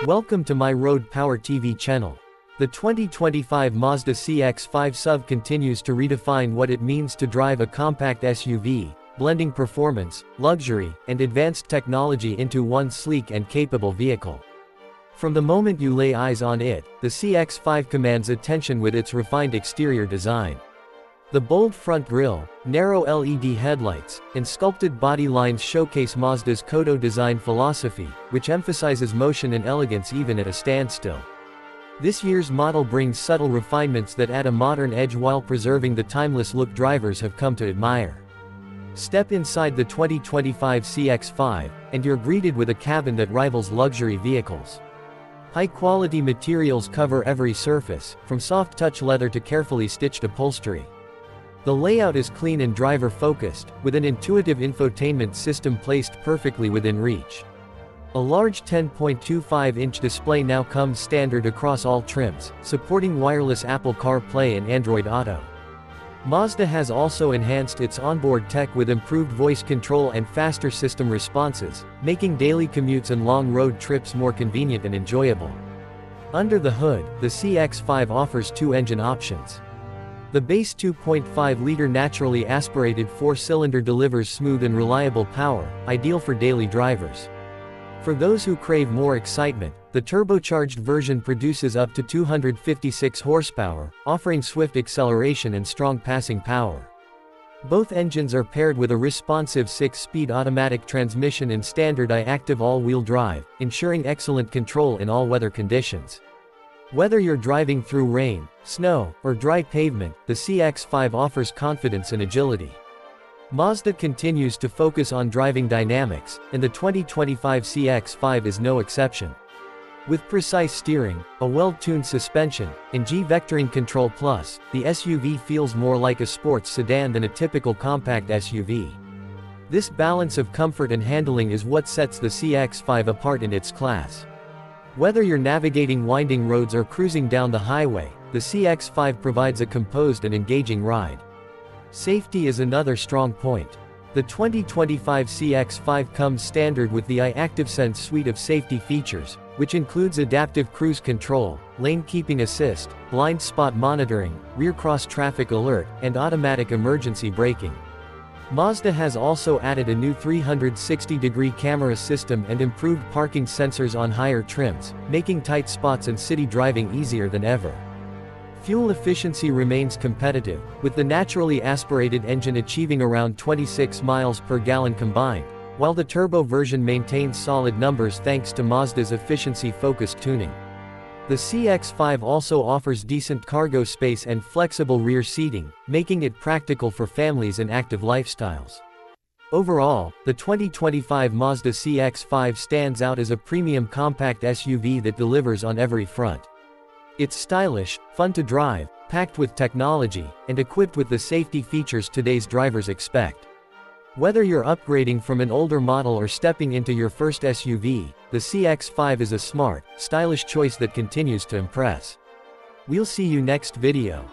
Welcome to my Road Power TV channel. The 2025 Mazda CX-5 SUV continues to redefine what it means to drive a compact SUV, blending performance, luxury, and advanced technology into one sleek and capable vehicle. From the moment you lay eyes on it, the CX-5 commands attention with its refined exterior design. The bold front grille, narrow LED headlights, and sculpted body lines showcase Mazda's Kodo design philosophy, which emphasizes motion and elegance even at a standstill. This year's model brings subtle refinements that add a modern edge while preserving the timeless look drivers have come to admire. Step inside the 2025 CX-5, and you're greeted with a cabin that rivals luxury vehicles. High-quality materials cover every surface, from soft-touch leather to carefully stitched upholstery. The layout is clean and driver-focused, with an intuitive infotainment system placed perfectly within reach. A large 10.25-inch display now comes standard across all trims, supporting wireless Apple CarPlay and Android Auto. Mazda has also enhanced its onboard tech with improved voice control and faster system responses, making daily commutes and long road trips more convenient and enjoyable. Under the hood, the CX-5 offers two engine options. The base 2.5-liter naturally aspirated four-cylinder delivers smooth and reliable power, ideal for daily drivers. For those who crave more excitement, the turbocharged version produces up to 256 horsepower, offering swift acceleration and strong passing power. Both engines are paired with a responsive 6-speed automatic transmission and standard I-Active all-wheel drive, ensuring excellent control in all weather conditions. Whether you're driving through rain, snow, or dry pavement, the CX-5 offers confidence and agility. Mazda continues to focus on driving dynamics, and the 2025 CX-5 is no exception. With precise steering, a well-tuned suspension, and G-Vectoring Control Plus, the SUV feels more like a sports sedan than a typical compact SUV. This balance of comfort and handling is what sets the CX-5 apart in its class. Whether you're navigating winding roads or cruising down the highway, the CX-5 provides a composed and engaging ride. Safety is another strong point. The 2025 CX-5 comes standard with the I-Active Sense suite of safety features, which includes adaptive cruise control, lane keeping assist, blind spot monitoring, rear cross traffic alert, and automatic emergency braking. Mazda has also added a new 360-degree camera system and improved parking sensors on higher trims, making tight spots and city driving easier than ever. Fuel efficiency remains competitive, with the naturally aspirated engine achieving around 26 miles per gallon combined, while the turbo version maintains solid numbers thanks to Mazda's efficiency-focused tuning. The CX-5 also offers decent cargo space and flexible rear seating, making it practical for families and active lifestyles. Overall, the 2025 Mazda CX-5 stands out as a premium compact SUV that delivers on every front. It's stylish, fun to drive, packed with technology, and equipped with the safety features today's drivers expect. Whether you're upgrading from an older model or stepping into your first SUV, the CX-5 is a smart, stylish choice that continues to impress. We'll see you next video.